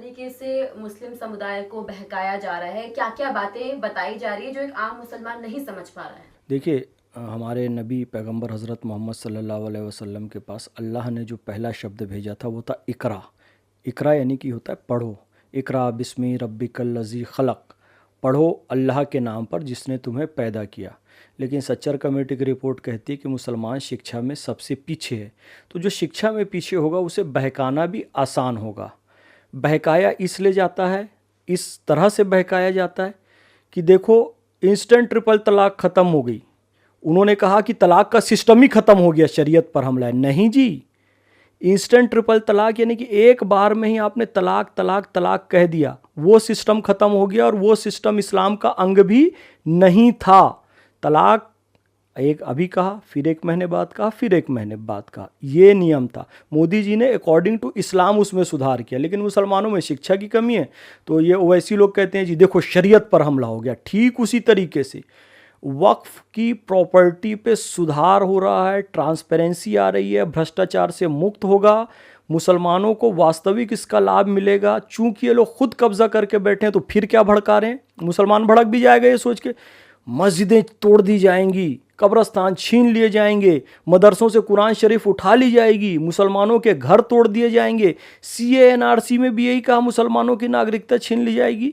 तरीके से मुस्लिम समुदाय को बहकाया जा रहा है, क्या क्या बातें बताई जा रही है जो एक आम मुसलमान नहीं समझ पा रहा है? देखिए, हमारे नबी पैगंबर हज़रत मोहम्मद सल्लल्लाहु अलैहि वसल्लम के पास अल्लाह ने जो पहला शब्द भेजा था वो था इकरा। इकरा यानी कि होता है पढ़ो। इकरा बिस्मी रब्बिकल लज़ी खलक, पढ़ो अल्लाह के नाम पर जिसने तुम्हें पैदा किया। लेकिन सच्चर कमेटी की रिपोर्ट कहती है कि मुसलमान शिक्षा में सबसे पीछे है। तो जो शिक्षा में पीछे होगा उसे बहकाना भी आसान होगा। बहकाया इसलिए जाता है, इस तरह से बहकाया जाता है कि देखो, इंस्टेंट ट्रिपल तलाक ख़त्म हो गई। उन्होंने कहा कि तलाक का सिस्टम ही ख़त्म हो गया, शरीयत पर हमला है। नहीं जी, इंस्टेंट ट्रिपल तलाक यानी कि एक बार में ही आपने तलाक तलाक तलाक कह दिया, वो सिस्टम ख़त्म हो गया और वो सिस्टम इस्लाम का अंग भी नहीं था। तलाक एक अभी कहा, फिर एक महीने बाद कहा, फिर एक महीने बाद कहा, ये नियम था। मोदी जी ने अकॉर्डिंग टू इस्लाम उसमें सुधार किया, लेकिन मुसलमानों में शिक्षा की कमी है। तो ये ओवैसी लोग कहते हैं जी देखो शरीयत पर हमला हो गया। ठीक उसी तरीके से वक्फ की प्रॉपर्टी पे सुधार हो रहा है, ट्रांसपेरेंसी आ रही है, भ्रष्टाचार से मुक्त होगा, मुसलमानों को वास्तविक इसका लाभ मिलेगा। चूंकि ये लोग खुद कब्जा करके बैठे हैं तो फिर क्या भड़का रहे हैं? मुसलमान भड़क भी जाएगा ये सोच के। मस्जिदें तोड़ दी जाएंगी, कब्रस्तान छीन लिए जाएंगे, मदरसों से कुरान शरीफ उठा ली जाएगी, मुसलमानों के घर तोड़ दिए जाएंगे। CA-NRC में भी यही कहा, मुसलमानों की नागरिकता छीन ली जाएगी।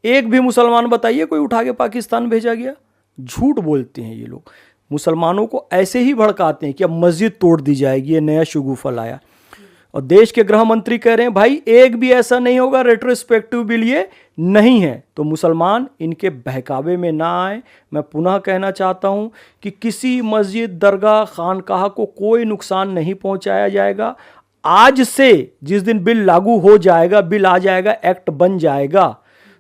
एक भी मुसलमान बताइए कोई उठा के पाकिस्तान भेजा गया? झूठ बोलते हैं ये लोग। मुसलमानों को ऐसे ही भड़काते हैं कि अब मस्जिद तोड़ दी जाएगी, ये नया शुगुफल आया। और देश के गृह मंत्री कह रहे हैं भाई एक भी ऐसा नहीं होगा, रेट्रोस्पेक्टिव बिल ये नहीं है। तो मुसलमान इनके बहकावे में ना आए। मैं पुनः कहना चाहता हूं कि किसी मस्जिद, दरगाह, खानकाह को कोई नुकसान नहीं पहुंचाया जाएगा। आज से जिस दिन बिल लागू हो जाएगा, बिल आ जाएगा, एक्ट बन जाएगा,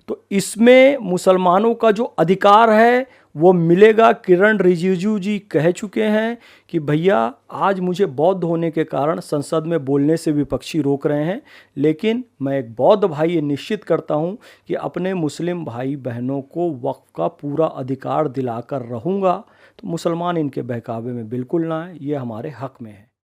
तो इसमें मुसलमानों का जो अधिकार है वो मिलेगा। किरण रिजिजू जी कह चुके हैं कि भैया आज मुझे बौद्ध होने के कारण संसद में बोलने से विपक्षी रोक रहे हैं, लेकिन मैं एक बौद्ध भाई ये निश्चित करता हूं कि अपने मुस्लिम भाई बहनों को वक्फ का पूरा अधिकार दिलाकर रहूंगा। तो मुसलमान इनके बहकावे में बिल्कुल ना आए, ये हमारे हक में है।